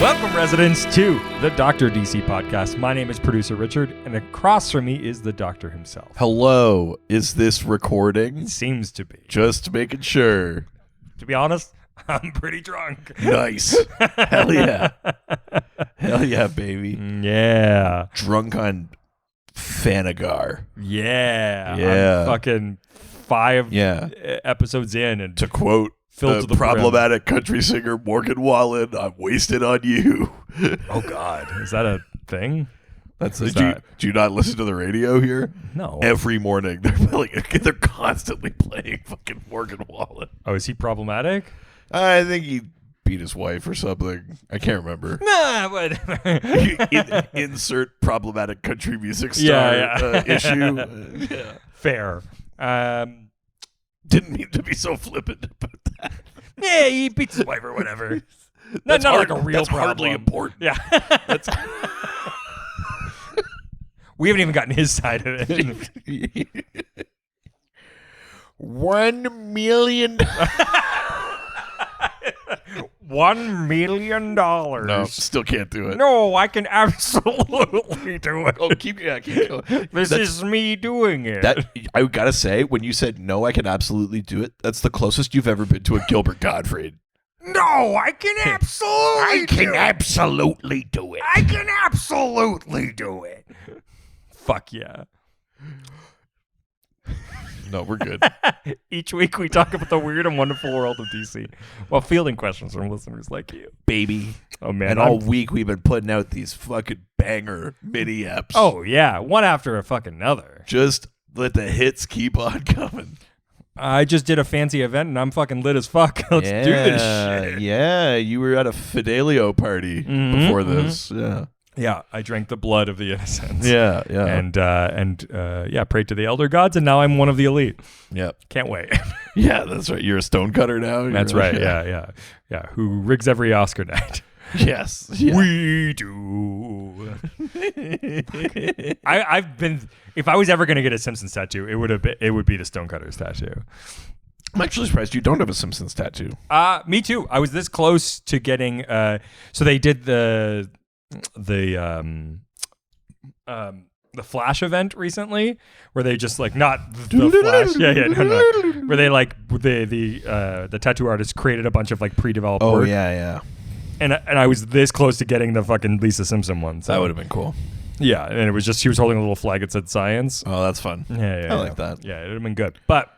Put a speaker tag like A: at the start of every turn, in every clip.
A: Welcome, residents, to the Dr. DC podcast. My name is producer Richard, and across from me is the doctor himself.
B: Hello, is this recording?
A: It seems to be.
B: Just making sure.
A: To be honest, I'm pretty drunk.
B: Nice. Hell yeah. Hell yeah, baby.
A: Yeah.
B: Drunk on Fanagar.
A: Yeah.
B: Yeah.
A: I'm fucking 5 episodes in, and
B: To quote
A: filled to the
B: problematic country singer Morgan Wallen, I'm wasted on you.
A: Oh, God. Is that a thing?
B: Do you not listen to the radio here?
A: No.
B: Every morning they're constantly playing fucking Morgan Wallen.
A: Oh, is he problematic?
B: I think he beat his wife or something. I can't remember.
A: Nah, whatever.
B: Insert problematic country music star issue. Yeah.
A: Fair.
B: Didn't mean to be so flippant about that.
A: Yeah, he beats his wife or whatever. Not like a real
B: that's
A: problem.
B: hardly important.
A: Yeah. We haven't even gotten his side of it.
B: $1 million.
A: $1 million.
B: No, still can't do it.
A: No, I can absolutely do it.
B: Oh, keep going.
A: This is me doing it.
B: That I gotta say, when you said no, I can absolutely do it. That's the closest you've ever been to a Gilbert Gottfried.
A: No, I can absolutely do it. I can absolutely do it. Fuck yeah.
B: No, we're good.
A: Each week we talk about the weird and wonderful world of DC while fielding questions from listeners like you.
B: Baby.
A: Oh, man.
B: And all week we've been putting out these fucking banger mini eps.
A: Oh, yeah. One after a fucking another.
B: Just let the hits keep on coming.
A: I just did a fancy event and I'm fucking lit as fuck. Let's do this shit.
B: Yeah, you were at a Fidelio party before this. Yeah.
A: Yeah, I drank the blood of the innocents.
B: Yeah.
A: And prayed to the elder gods, and now I'm one of the elite.
B: Yeah.
A: Can't wait.
B: Yeah, that's right. You're a stonecutter now.
A: That's right. Yeah. Who rigs every Oscar night?
B: Yes. Yeah.
A: We do. I've been. If I was ever going to get a Simpsons tattoo, it would be the Stonecutters tattoo.
B: I'm actually surprised you don't have a Simpsons tattoo.
A: Me too. I was this close to getting. So they did the Flash event recently, where they just like not the Flash, no, where they like the tattoo artist created a bunch of like pre-developed work.
B: Yeah.
A: And I was this close to getting the fucking Lisa Simpson one. So.
B: That would have been cool.
A: Yeah, and it was just she was holding a little flag that said science.
B: Oh, that's fun.
A: Yeah,
B: I like that.
A: Yeah, it would have been good. But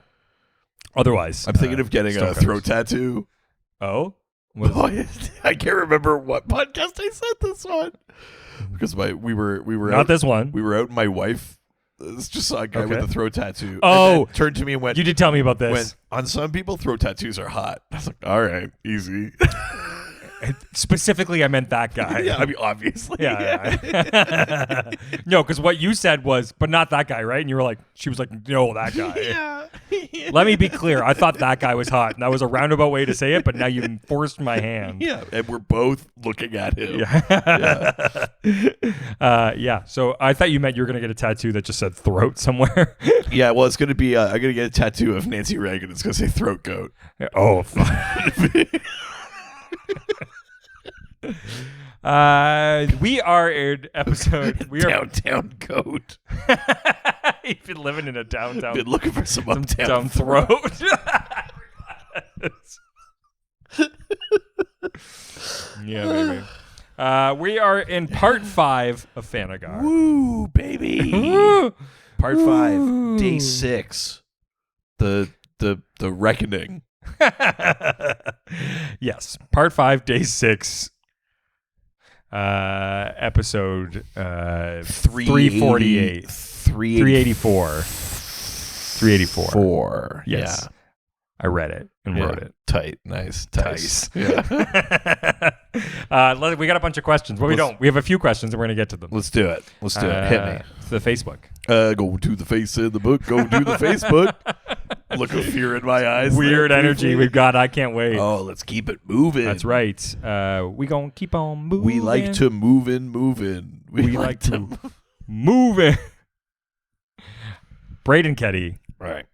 A: otherwise,
B: I'm thinking of getting a throat tattoo.
A: Oh?
B: I can't remember what podcast I said this one. Because we were
A: not
B: out,
A: this one.
B: We were out, and my wife just saw a guy with a throat tattoo.
A: Oh,
B: and turned to me and went,
A: "You did tell me about this."
B: On some people, throat tattoos are hot. I was like, "All right, easy."
A: Specifically, I meant that guy.
B: Yeah, I mean, obviously.
A: Yeah. No, because what you said was, but not that guy, right? And you were like, she was like, no, that guy.
B: Yeah.
A: Let me be clear. I thought that guy was hot, and that was a roundabout way to say it, but now you forced my hand.
B: Yeah, and we're both looking at him.
A: Yeah. So I thought you meant you were going to get a tattoo that just said throat somewhere.
B: Yeah, well, it's going to be, I'm going to get a tattoo of Nancy Reagan. It's going to say throat goat.
A: Oh, fuck. We are in episode. We are
B: downtown goat.
A: You've been living in a downtown.
B: Been looking for some uptown
A: throat. Yeah, baby. We are in part 5 of Fanagar.
B: Woo, baby. Part 5, day 6. The reckoning.
A: Yes, part 5, day 6. Episode 348. 384. 384. Yes.
B: Yeah.
A: I read it and wrote it.
B: Tight. Nice. Tice.
A: Yeah. We got a bunch of questions. Well, we don't. We have a few questions and we're going to get to them.
B: Let's do it. Hit me.
A: The Facebook.
B: Go to the face in the book. Go to the Facebook. Look of fear in my eyes.
A: Weird energy we've got. I can't wait.
B: Oh, let's keep it moving.
A: That's right. We going to keep on moving.
B: We like to move in. We
A: like to move in. Braden Ketty
B: right.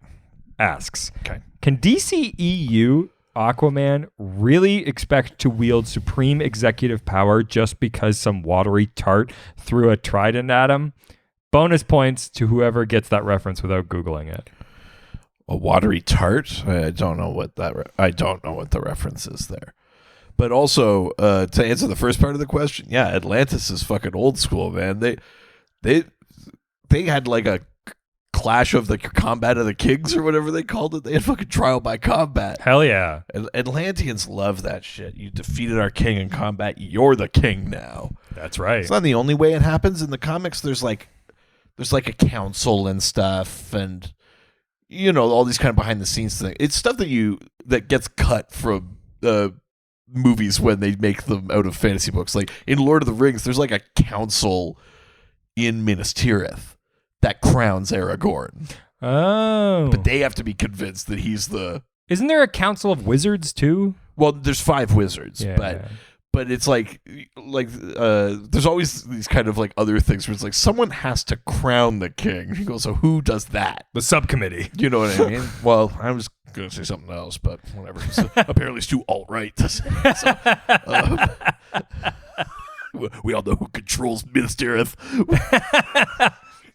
A: asks,
B: okay,
A: can DCEU Aquaman really expect to wield supreme executive power just because some watery tart threw a trident at him? Bonus points to whoever gets that reference without Googling it.
B: A watery tart? I don't know what the reference is there. But also, to answer the first part of the question, yeah, Atlantis is fucking old school, man. They had like a clash of the combat of the kings or whatever they called it. They had fucking trial by combat.
A: Hell yeah.
B: Atlanteans love that shit. You defeated our king in combat. You're the king now.
A: That's right.
B: It's not the only way it happens. In the comics, there's like a council and stuff, and all these kind of behind the scenes things. It's stuff that gets cut from movies when they make them out of fantasy books. Like in Lord of the Rings, there's like a council in Minas Tirith that crowns Aragorn.
A: Oh.
B: But they have to be convinced that he's the...
A: Isn't there a council of wizards too?
B: Well, there's 5 wizards,
A: Yeah.
B: but it's like there's always these kind of like other things where it's like someone has to crown the king. He goes, so who does that?
A: The subcommittee.
B: You know what I mean? Well, I was going to say something else, but whatever. Apparently it's too alt-right to say. So, we all know who controls Minas Tirith.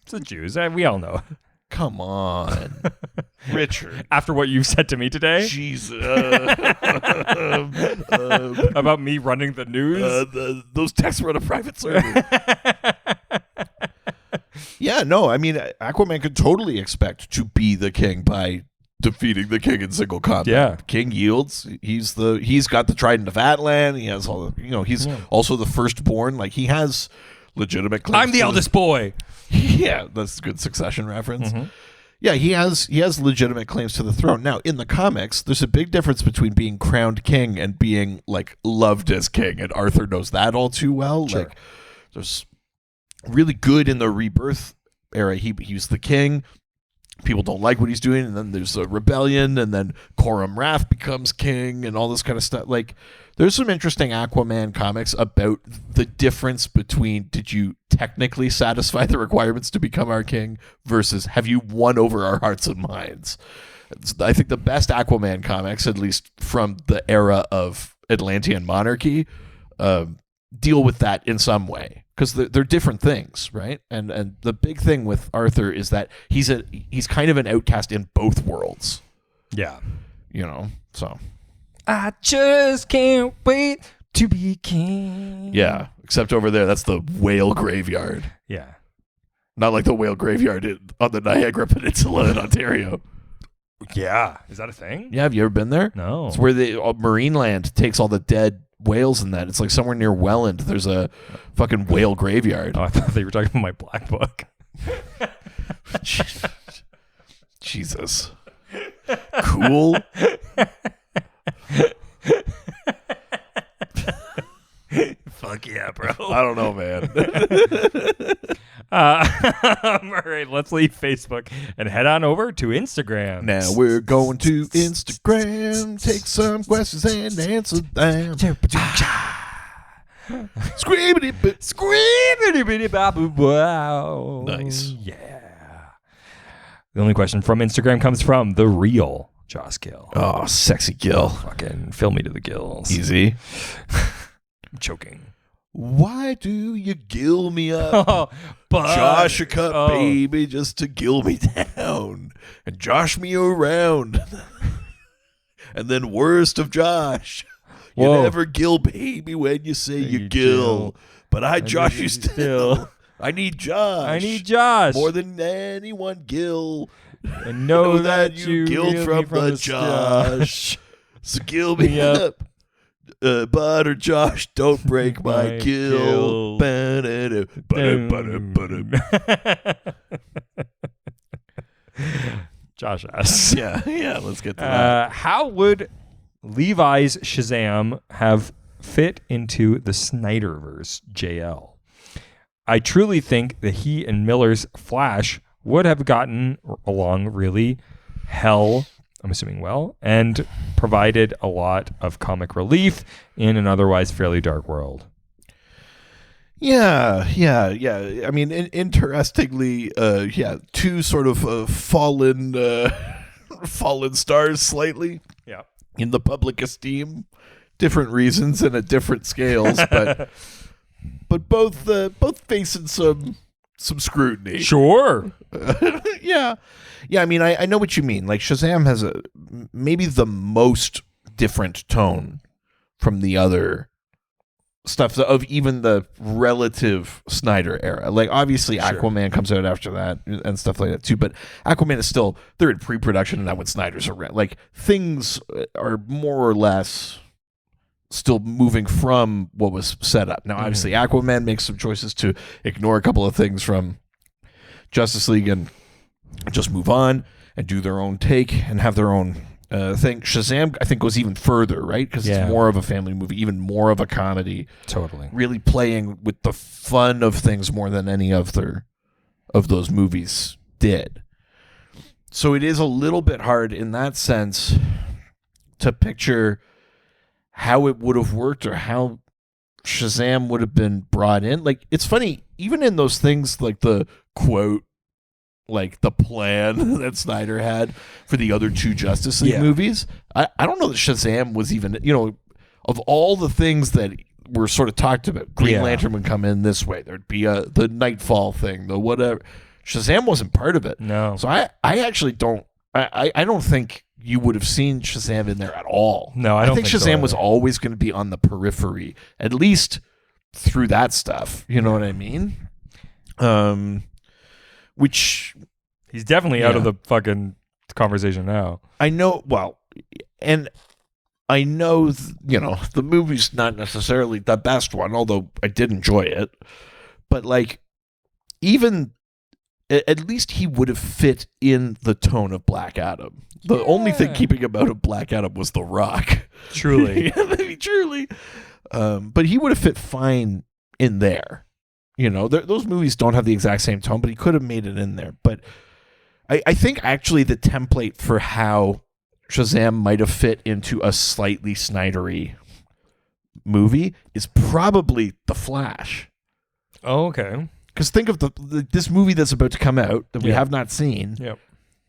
A: It's the Jews. We all know.
B: Come on, Richard.
A: After what you've said to me today?
B: Jesus.
A: About me running the news?
B: Those texts were on a private server. Yeah, no, I mean, Aquaman could totally expect to be the king by defeating the king in single combat.
A: Yeah.
B: King yields. He's got the Trident of Atlan. He has all the, he's also the firstborn. Like, he has legitimate claims.
A: I'm the eldest boy.
B: Yeah, that's a good Succession reference.
A: Mm-hmm.
B: Yeah, he has legitimate claims to the throne. Now, in the comics, there's a big difference between being crowned king and being like loved as king, and Arthur knows that all too well.
A: Sure.
B: Like, there's really good in the Rebirth era. He's the king. People don't like what he's doing, and then there's a rebellion, and then Coram Wrath becomes king, and all this kind of stuff. Like, there's some interesting Aquaman comics about the difference between did you technically satisfy the requirements to become our king versus have you won over our hearts and minds. I think the best Aquaman comics, at least from the era of Atlantean monarchy, deal with that in some way. Because they're different things, right? And the big thing with Arthur is that he's kind of an outcast in both worlds.
A: Yeah.
B: So.
A: I just can't wait to be king.
B: Yeah, except over there, that's the whale graveyard.
A: Yeah.
B: Not like the whale graveyard on the Niagara Peninsula in Ontario.
A: Yeah. Is that a thing?
B: Yeah, have you ever been there?
A: No.
B: It's where Marineland takes all the dead whales in that. It's like somewhere near Welland. There's a fucking whale graveyard.
A: Oh, I thought they were talking about my black book.
B: Jesus. Cool.
A: Fuck yeah, bro.
B: I don't know, man.
A: All right, let's leave Facebook and head on over to Instagram.
B: Now we're going to Instagram. Take some questions and answer them.
A: Wow.
B: Nice.
A: Yeah. The only question from Instagram comes from the real Josh Gill.
B: Oh, sexy Gill.
A: Fucking fill me to the gills.
B: Easy.
A: I'm choking.
B: Why do you gill me up? Josh a cup, baby, just to gill me down and josh me around. And then worst of Josh, you never gill baby when you say you gill. But I josh you still. I need Josh. More than anyone gill.
A: And know that you
B: gilled from the Josh. So gill me up. Butter Josh, don't break my gill.
A: Josh asks.
B: Yeah, let's get to that.
A: How would Levi's Shazam have fit into the Snyderverse JL? I truly think that he and Miller's Flash would have gotten along really I'm assuming well, and provided a lot of comic relief in an otherwise fairly dark world.
B: Yeah. I mean, interestingly, two sort of fallen stars slightly.
A: Yeah.
B: in the public esteem. Different reasons and at different scales, but both facing some scrutiny.
A: Sure.
B: Yeah. I mean, I know what you mean. Like Shazam has maybe the most different tone from the other stuff of even the relative Snyder era. Like obviously Aquaman comes out after that and stuff like that too, but Aquaman is still, they're in pre-production and that when Snyder's around. Like things are more or less still moving from what was set up. Now obviously Aquaman makes some choices to ignore a couple of things from Justice League and just move on and do their own take and have their own thing. Shazam, I think, goes even further, right? Because it's more of a family movie, even more of a comedy.
A: Totally.
B: Really playing with the fun of things more than any other of those movies did. So it is a little bit hard in that sense to picture how it would have worked or how Shazam would have been brought in. Like, it's funny, even in those things like the quote, like the plan that Snyder had for the other two Justice League movies, I don't know that Shazam was even, of all the things that were sort of talked about, Green Lantern would come in this way, there'd be the Nightfall thing, the whatever. Shazam wasn't part of it.
A: No.
B: So I actually don't, I don't think you would have seen Shazam in there at all.
A: No, I don't think
B: Shazam
A: so
B: was always going to be on the periphery, at least through that stuff. You know what I mean? Which
A: he's definitely out of the fucking conversation now.
B: I know. Well, and I know, the movie's not necessarily the best one, although I did enjoy it. But like, even at least he would have fit in the tone of Black Adam. The only thing keeping him out of Black Adam was The Rock.
A: Truly.
B: Truly. But he would have fit fine in there. Those movies don't have the exact same tone, but he could have made it in there. But I think actually the template for how Shazam might have fit into a slightly Snydery movie is probably The Flash.
A: Oh, okay.
B: Because think of this movie that's about to come out that we have not seen.
A: Yep.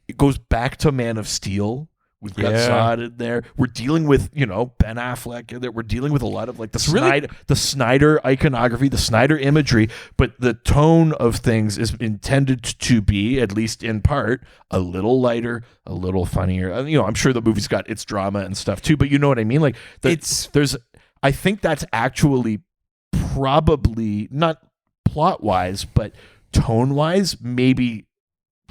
B: It goes back to Man of Steel. We've got Zod in there. We're dealing with, Ben Affleck in there. We're dealing with a lot of like the Snyder iconography, the Snyder imagery, but the tone of things is intended to be, at least in part, a little lighter, a little funnier. I'm sure the movie's got its drama and stuff too, but you know what I mean? Like I think that's actually probably not plot-wise, but tone-wise, maybe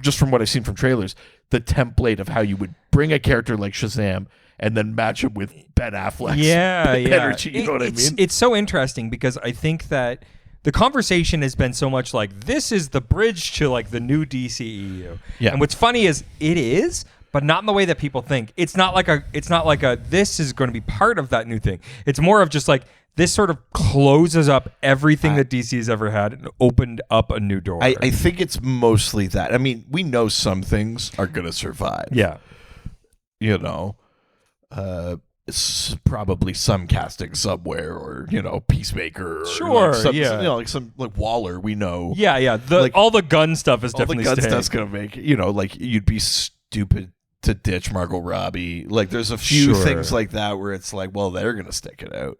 B: just from what I've seen from trailers, the template of how you would bring a character like Shazam and then match him with Ben Affleck's energy. You know what I mean?
A: It's so interesting because I think that the conversation has been so much like, this is the bridge to like the new DCEU.
B: Yeah.
A: And what's funny is it is, but not in the way that people think. It's not like this is going to be part of that new thing. It's more of just like, this sort of closes up everything that DC has ever had and opened up a new door.
B: I think it's mostly that. I mean, we know some things are going to survive.
A: Yeah.
B: It's probably some casting somewhere or, Peacemaker. Or
A: sure,
B: some like Waller, we know.
A: Yeah. All the gun stuff is definitely
B: all the gun
A: staying.
B: stuff's going to make, like you'd be stupid to ditch Margot Robbie. Like there's a few things like that where it's like, well, they're going to stick it out.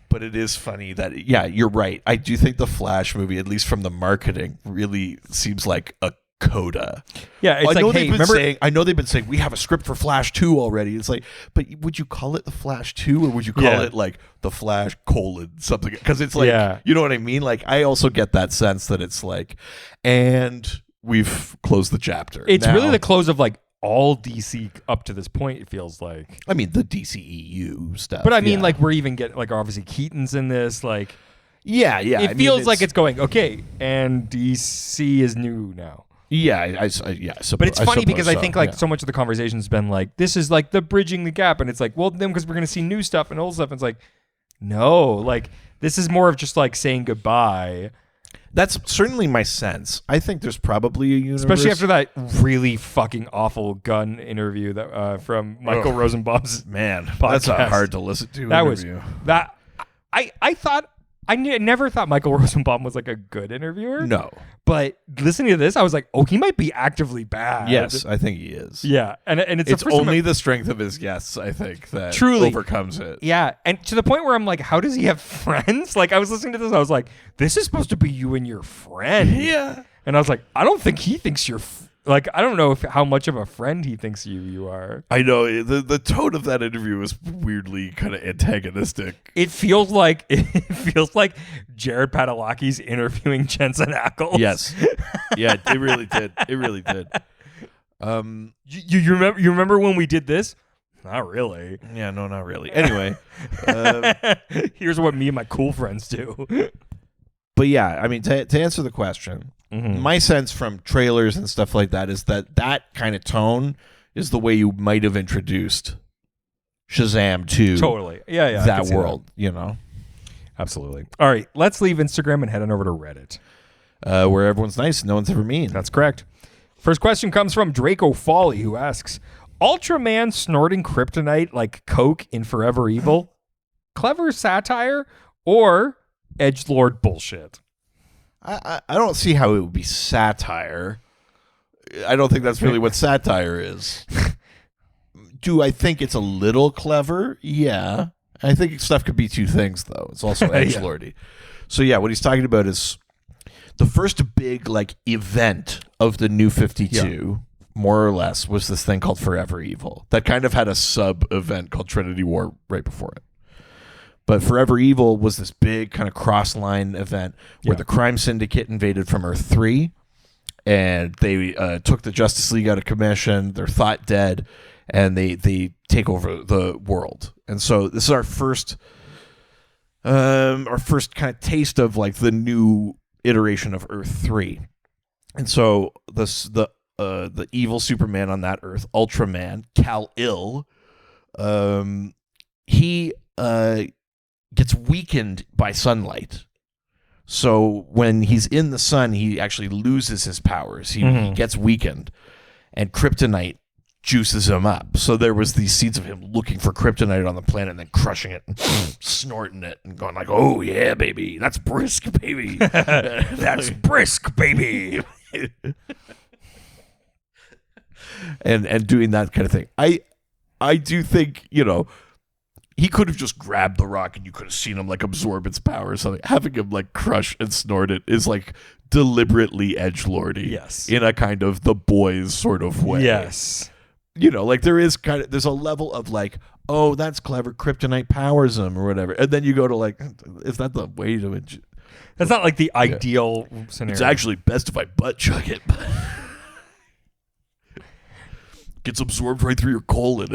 B: But it is funny that, you're right. I do think the Flash movie, at least from the marketing, really seems like a coda.
A: Yeah, it's
B: I know they've been saying we have a script for Flash 2 already. It's like, but would you call it the Flash 2 or would you call it like the Flash : something? Because it's like, you know what I mean? Like, I also get that sense that it's like, and we've closed the chapter.
A: It's really the close of like all DC up to this point, it feels like.
B: I mean, the DCEU stuff.
A: But I mean, like, we're even getting, like, obviously Keaton's in this, like...
B: Yeah.
A: It feels like it's going, okay, and DC is new now.
B: Yeah, I suppose.
A: But it's funny because I think, like, so much of the conversation's been, like, this is, like, the bridging the gap, and it's like, well, then because we're going to see new stuff and old stuff, and it's like, no, like, this is more of just, like, saying goodbye.
B: That's certainly my sense. I think there's probably a universe.
A: Especially after that really fucking awful gun interview that from Michael Rosenbaum's
B: man.
A: podcast.
B: That's hard to listen to.
A: That
B: interview.
A: was that. I thought never thought Michael Rosenbaum was like a good interviewer.
B: No.
A: But listening to this, I was like, oh, he might be actively bad.
B: Yes, I think he is.
A: Yeah. And it's the first
B: only
A: time
B: the strength of his guests, I think, that
A: Truly.
B: overcomes it.
A: Yeah. And to the point where I'm like, how does he have friends? Like, I was listening to this, I was like, this is supposed to be you and your friend.
B: Yeah.
A: And I was like, I don't think he thinks you're like, I don't know how much of a friend he thinks you are.
B: I know the tone of that interview was weirdly kind of antagonistic.
A: It feels like Jared Padalecki's interviewing Jensen Ackles.
B: Yes, yeah, it really did. It really did.
A: You remember when we did this? Not really.
B: Yeah, no, not really. Anyway,
A: here's what me and my cool friends do.
B: But yeah, I mean, to answer the question. Mm-hmm. My sense from trailers and stuff like that is that kind of tone is the way you might have introduced Shazam to
A: totally. Yeah,
B: that world, you know?
A: Absolutely. All right, let's leave Instagram and head on over to Reddit.
B: Where everyone's nice and no one's ever mean.
A: That's correct. First question comes from Draco Folly, who asks, Ultraman snorting kryptonite like Coke in Forever Evil? Clever satire or edgelord bullshit?
B: I don't see how it would be satire. I don't think that's really what satire is. Do I think it's a little clever? Yeah. I think stuff could be two things, though. It's also edgelordy. So, yeah, what he's talking about is the first big, like, event of the New 52, more or less, was this thing called Forever Evil that kind of had a sub-event called Trinity War right before it. But Forever Evil was this big kind of cross-line event where the crime syndicate invaded from Earth 3, and they took the Justice League out of commission. They're thought dead, and they take over the world. And so this is our first kind of taste of like the new iteration of Earth 3. And so the evil Superman on that Earth, Ultraman, Kal-El, he gets weakened by sunlight. So when he's in the sun, he actually loses his powers. He gets weakened, and kryptonite juices him up. So there was these seeds of him looking for kryptonite on the planet and then crushing it and snorting it and going like, oh yeah, baby, that's brisk, baby.
A: That's brisk, baby.
B: and doing that kind of thing. I do think, you know, he could have just grabbed the rock and you could have seen him like absorb its power or something. Having him like crush and snort it is like deliberately edgelordy.
A: Yes.
B: In a kind of the boys sort of way.
A: Yes.
B: You know, like there's a level of like, oh, that's clever, kryptonite powers him or whatever. And then you go to like, is that the way to
A: That's not like the ideal scenario.
B: It's actually best if I butt chug it. Gets absorbed right through your colon.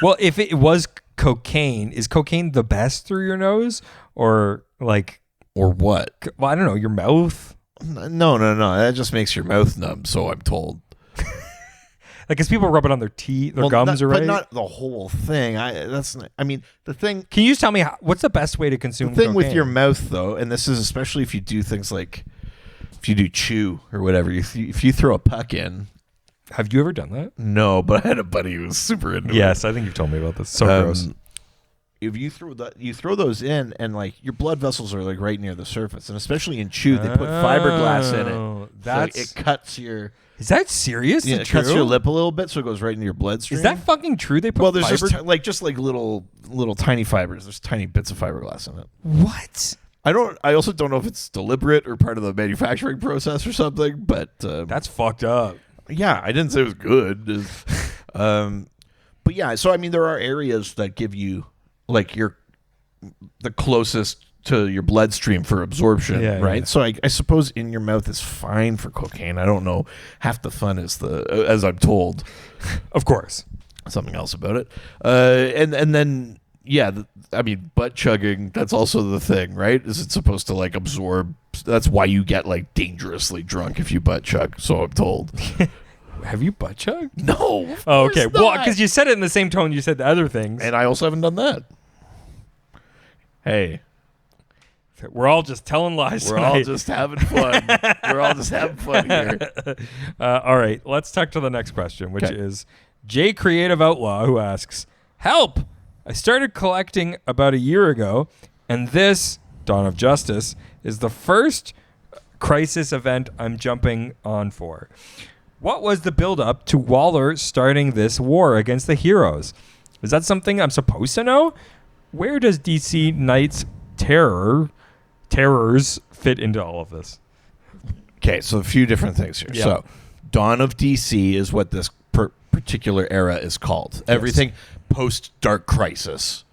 A: Well, if it was cocaine, is cocaine the best through your nose or like,
B: or what?
A: Well, I don't know, your mouth.
B: No. That just makes your mouth numb. So I'm told.
A: Like, because people rub it on their teeth, their gums, right?
B: But not the whole thing. The thing.
A: Can you just tell me what's the best way to consume
B: the thing
A: cocaine?
B: with your mouth, though, and this is especially if you do things like if you do chew or whatever. If you throw a puck in.
A: Have you ever done that?
B: No, but I had a buddy who was super into it.
A: Yes, I think you've told me about this. So gross.
B: If you throw those in, and like your blood vessels are like right near the surface, and especially in chew, they put fiberglass in it.
A: That's
B: so it cuts your.
A: Is that serious?
B: Yeah, it cuts your lip a little bit, so it goes right into your bloodstream.
A: Is that fucking true? They put
B: there's just little tiny fibers. There's tiny bits of fiberglass in it.
A: What?
B: I also don't know if it's deliberate or part of the manufacturing process or something, but
A: that's fucked up.
B: Yeah, I didn't say it was good. But yeah, so I mean, there are areas that give you like the closest to your bloodstream for absorption, right? Yeah. So I suppose in your mouth is fine for cocaine. I don't know. Half the fun is as I'm told,
A: of course,
B: something else about it. And then I mean, butt chugging. That's also the thing, right? Is it supposed to like absorb? That's why you get like dangerously drunk if you butt chug. So I'm told.
A: Have you butt chugged?
B: No.
A: Oh, okay. Well, because you said it in the same tone you said the other things,
B: and I also haven't done that. Hey.
A: We're all just telling lies.
B: We're all just having fun. We're all just having fun here.
A: All right. Let's talk to the next question, which is J Creative Outlaw, who asks, "Help! I started collecting about a year ago, and this Dawn of Justice, is the first crisis event I'm jumping on for. What was the build-up to Waller starting this war against the heroes? Is that something I'm supposed to know? Where does DC Knight's terrors fit into all of this?
B: Okay, so a few different things here.
A: Yeah.
B: So, Dawn of DC is what this particular era is called. Yes. Everything post Dark Crisis,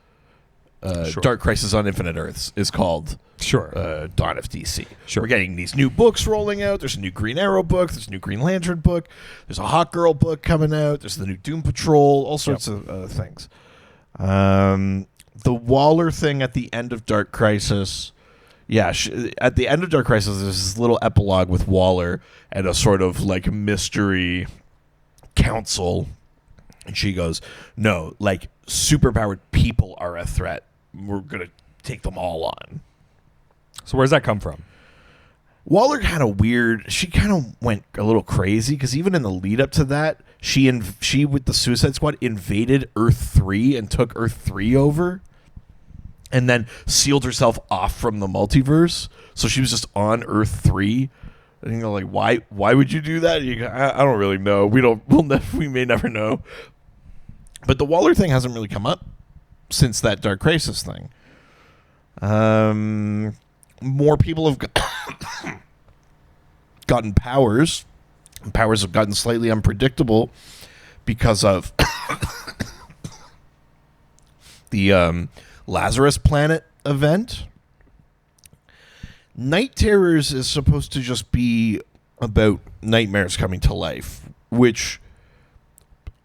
A: Sure.
B: Dark Crisis on Infinite Earths is called Dawn of DC.
A: Sure.
B: We're getting these new books rolling out. There's a new Green Arrow book. There's a new Green Lantern book. There's a Hawk Girl book coming out. There's the new Doom Patrol. All sorts of things. The Waller thing at the end of Dark Crisis. Yeah, at the end of Dark Crisis, there's this little epilogue with Waller and a sort of like mystery council. And she goes, no, like superpowered people are a threat. We're going to take them all on.
A: So where's that come from?
B: Waller kind of weird. She kind of went a little crazy because even in the lead up to that, she with the Suicide Squad invaded Earth 3 and took Earth 3 over. And then sealed herself off from the multiverse, so she was just on Earth 3. And like, why would you do that? I don't really know. We may never know. But the Waller thing hasn't really come up since that Dark Crisis thing. More people have gotten powers. Powers have gotten slightly unpredictable because of the Lazarus Planet event. Night Terrors is supposed to just be about nightmares coming to life, which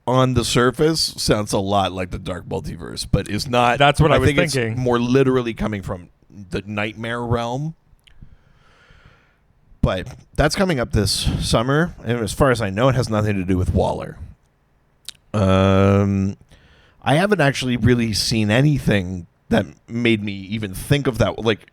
B: on the surface sounds a lot like the Dark Multiverse, but is not.
A: That's what I was
B: think
A: thinking.
B: It's more literally coming from the nightmare realm. But that's coming up this summer, and as far as I know, it has nothing to do with Waller. I haven't actually really seen anything that made me even think of that. Like,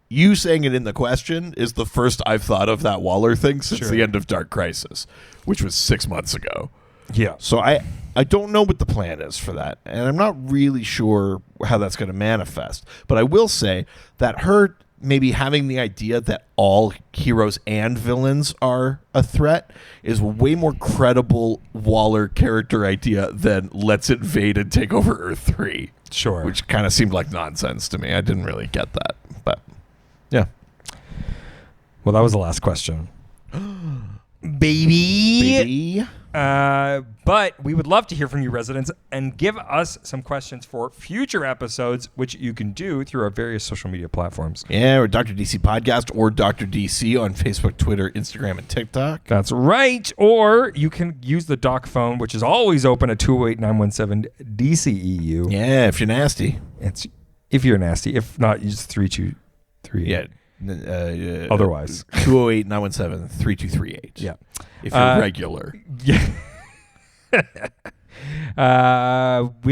B: you saying it in the question is the first I've thought of that Waller thing since the end of Dark Crisis, which was 6 months ago.
A: Yeah.
B: So I don't know what the plan is for that, and I'm not really sure how that's going to manifest. But I will say that her maybe having the idea that all heroes and villains are a threat is a way more credible Waller character idea than let's invade and take over Earth 3.
A: Sure.
B: Which kind of seemed like nonsense to me. I didn't really get that. But, yeah.
A: Well, that was the last question. Baby. But we would love to hear from you, residents, and give us some questions for future episodes, which you can do through our various social media platforms.
B: Yeah, or Dr. DC Podcast or Dr. DC on Facebook, Twitter, Instagram, and TikTok.
A: That's right. Or you can use the doc phone, which is always open at 208-917-DCEU.
B: Yeah, if you're nasty.
A: It's if you're nasty. If not, you just 323.
B: Yeah.
A: Otherwise.
B: 208-917-3238.
A: Yeah.
B: If you're regular.
A: Yeah. We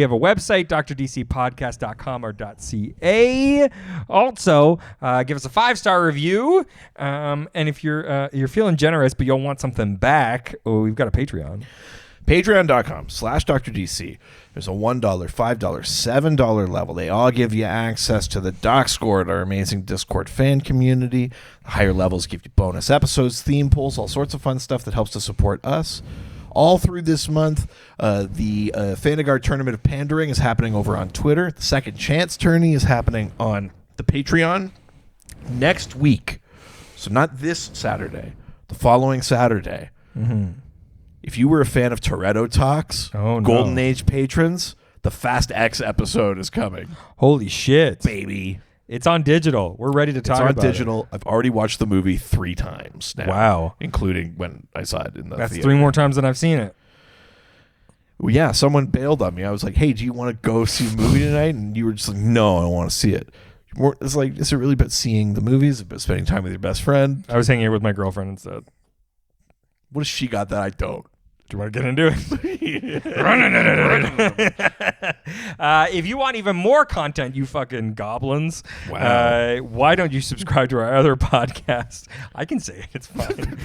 A: have a website, drdcpodcast.com or .ca. Also, give us a 5-star review. And if you're feeling generous, but you'll want something back, we've got a Patreon.
B: Patreon.com/DrDC. There's a $1, $5, $7 level. They all give you access to the Doc Squad, our amazing Discord fan community. The higher levels give you bonus episodes, theme pools, all sorts of fun stuff that helps to support us. All through this month, the Fanagar Tournament of Pandering is happening over on Twitter. The Second Chance Tourney is happening on the Patreon next week. So not this Saturday, the following Saturday.
A: Mm-hmm.
B: If you were a fan of Toretto Talks, Golden Age patrons, the Fast X episode is coming.
A: Holy shit.
B: Baby.
A: It's on digital. We're ready to talk about it.
B: It's on digital. I've already watched the movie 3 times now.
A: Wow.
B: Including when I saw it in the
A: That's
B: theater.
A: 3 more times than I've seen it.
B: Well, yeah, someone bailed on me. I was like, hey, do you want to go see a movie tonight? And you were just like, no, I don't want to see it. It's like, is it really about seeing the movies, about spending time with your best friend?
A: I was hanging here with my girlfriend instead.
B: What has she got that I don't?
A: Do you want to get into it? If you want even more content, you fucking goblins, why don't you subscribe to our other podcast? I can say it. It's fine.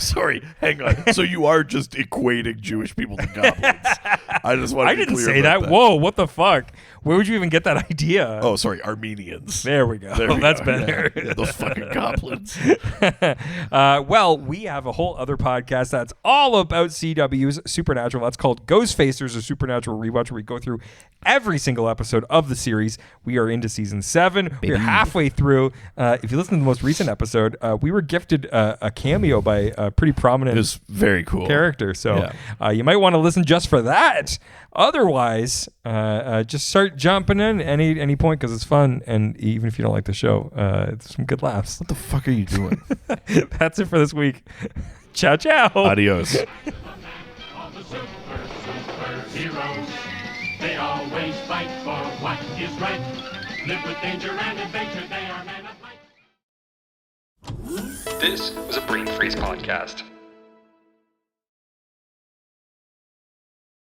B: Sorry, hang on. So you are just equating Jewish people to goblins. I just want to
A: I
B: be
A: didn't
B: clear
A: say
B: about
A: that. Whoa, what the fuck? Where would you even get that idea?
B: Oh, sorry, Armenians.
A: There we go. That's better.
B: Yeah, those fucking goblins.
A: Well, we have a whole other podcast that's all about CW's Supernatural. That's called Ghost Facers, a Supernatural Rewatch, where we go through every single episode of the series. We are into season 7. We're halfway through. If you listen to the most recent episode, we were gifted a cameo by a pretty prominent
B: It was very cool
A: character. So you might want to listen just for that. Otherwise, just start jumping in any point because it's fun. And even if you don't like the show, it's some good laughs.
B: What the fuck are you doing?
A: That's it for this week. Ciao, ciao.
B: Adios.
C: All the superheroes, they always fight for what is right. Live with danger and adventure, they are men of might.
A: This was a Brain Freeze podcast.